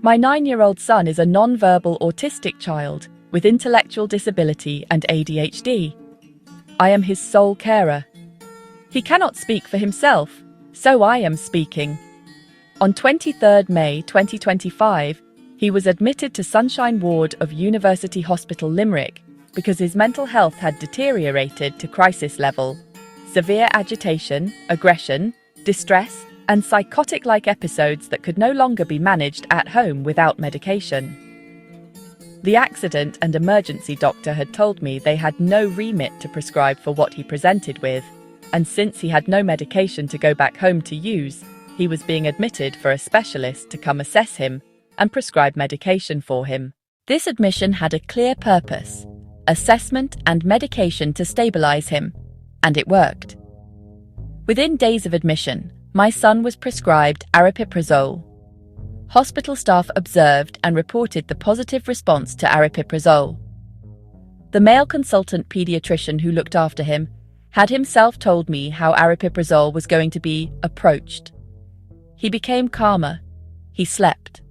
My 9-year-old son is a non-verbal autistic child with intellectual disability and ADHD. I am his sole carer. He cannot speak for himself, so I am speaking. On 23rd May 2025, he was admitted to Sunshine Ward of University Hospital Limerick because his mental health had deteriorated to crisis level. Severe agitation, aggression, distress, and psychotic-like episodes that could no longer be managed at home without medication. The accident and emergency doctor had told me they had no remit to prescribe for what he presented with, and since he had no medication to go back home to use, he was being admitted for a specialist to come assess him and prescribe medication for him. This admission had a clear purpose: assessment and medication to stabilize him, and it worked. Within days of admission, my son was prescribed aripiprazole. Hospital staff observed and reported the positive response to aripiprazole. The male consultant pediatrician who looked after him had himself told me how aripiprazole was going to be approached. He became calmer. He slept.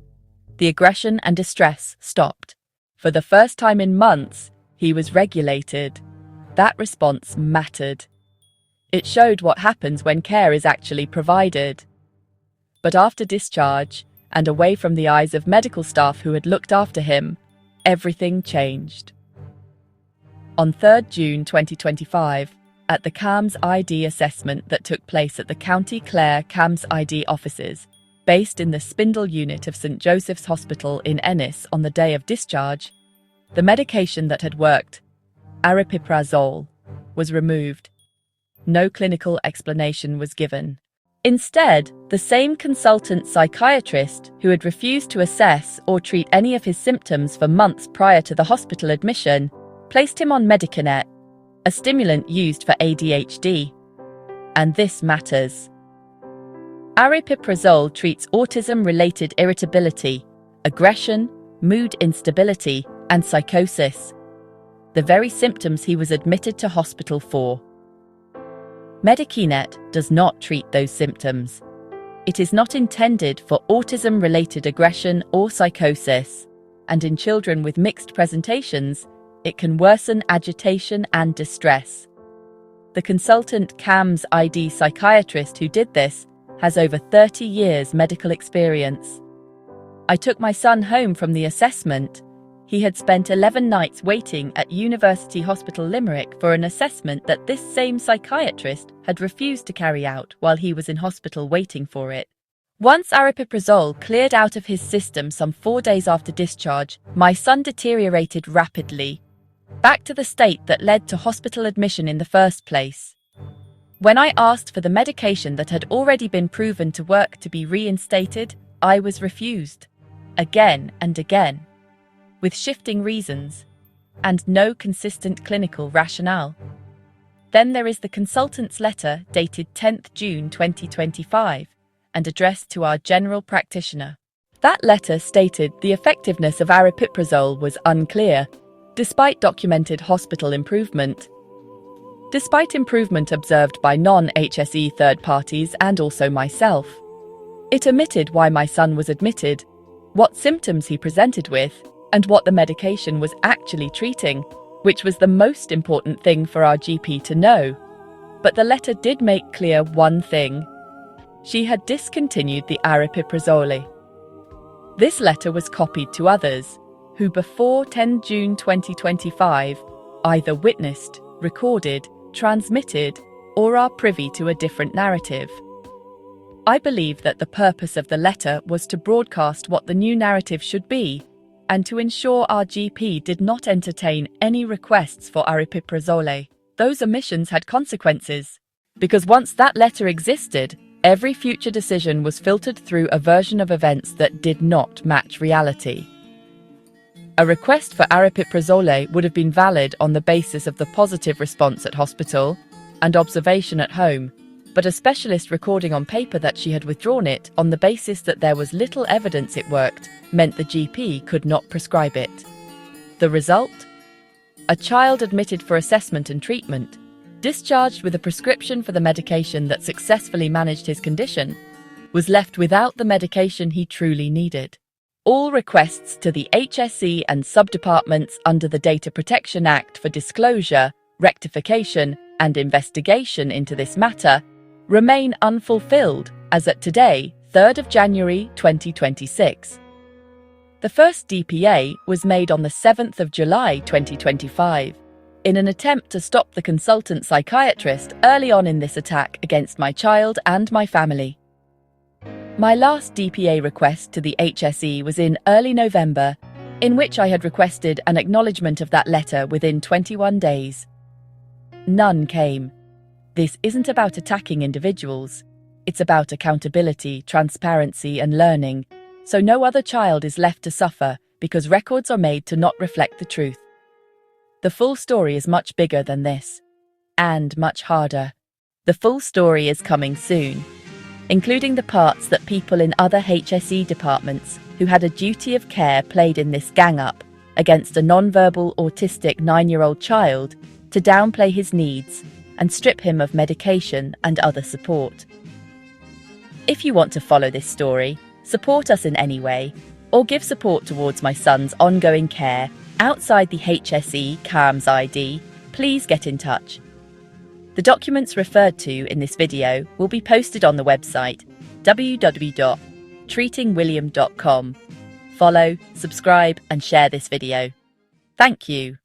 The aggression and distress stopped. For the first time in months, he was regulated. That response mattered. It showed what happens when care is actually provided. But after discharge, and away from the eyes of medical staff who had looked after him, everything changed. On 3rd June 2025, at the CAMHS-ID assessment that took place at the County Clare CAMHS-ID offices, based in the Spindle unit of St Joseph's Hospital in Ennis on the day of discharge, the medication that had worked, aripiprazole, was removed. No clinical explanation was given. Instead, the same consultant psychiatrist who had refused to assess or treat any of his symptoms for months prior to the hospital admission placed him on Medicanet, a stimulant used for ADHD. And this matters. Aripiprazole treats autism-related irritability, aggression, mood instability, and psychosis, the very symptoms he was admitted to hospital for. Medicanet does not treat those symptoms. It is not intended for autism-related aggression or psychosis, and in children with mixed presentations, it can worsen agitation and distress. The consultant CAMHS-ID psychiatrist who did this has over 30 years medical experience. I took my son home from the assessment. He had spent 11 nights waiting at University Hospital Limerick for an assessment that this same psychiatrist had refused to carry out while he was in hospital waiting for it. Once aripiprazole cleared out of his system some 4 days after discharge, my son deteriorated rapidly, back to the state that led to hospital admission in the first place. When I asked for the medication that had already been proven to work to be reinstated, I was refused, again and again, with shifting reasons, and no consistent clinical rationale. Then there is the consultant's letter dated 10th June 2025 and addressed to our general practitioner. That letter stated the effectiveness of aripiprazole was unclear, despite documented hospital improvement. Despite improvement observed by non-HSE third parties and also myself. It omitted why my son was admitted, what symptoms he presented with, and what the medication was actually treating, which was the most important thing for our GP to know. But the letter did make clear one thing. She had discontinued the aripiprazole. This letter was copied to others, who before 10 June 2025 either witnessed, recorded, transmitted, or are privy to a different narrative. I believe that the purpose of the letter was to broadcast what the new narrative should be, and to ensure our GP did not entertain any requests for aripiprazole. Those omissions had consequences, because once that letter existed, every future decision was filtered through a version of events that did not match reality. A request for aripiprazole would have been valid on the basis of the positive response at hospital and observation at home, but a specialist recording on paper that she had withdrawn it on the basis that there was little evidence it worked meant the GP could not prescribe it. The result? A child admitted for assessment and treatment, discharged with a prescription for the medication that successfully managed his condition, was left without the medication he truly needed. all requests to the HSE and sub-departments under the Data Protection Act for disclosure, rectification, and investigation into this matter remain unfulfilled as at today, 3rd of January 2026. The first DPA was made on the 7th of July 2025 in an attempt to stop the consultant psychiatrist early on in this attack against my child and my family. My last DPA request to the HSE was in early November, in which I had requested an acknowledgement of that letter within 21 days. None came. This isn't about attacking individuals. It's about accountability, transparency, and learning, so no other child is left to suffer because records are made to not reflect the truth. The full story is much bigger than this, and much harder. The full story is coming soon, including the parts that people in other HSE departments who had a duty of care played in this gang-up against a non-verbal autistic 9-year-old child to downplay his needs and strip him of medication and other support. If you want to follow this story, support us in any way, or give support towards my son's ongoing care outside the HSE CAMHS-ID, please get in touch. The documents referred to in this video will be posted on the website www.treatingwilliam.com. Follow, subscribe, and share this video. Thank you.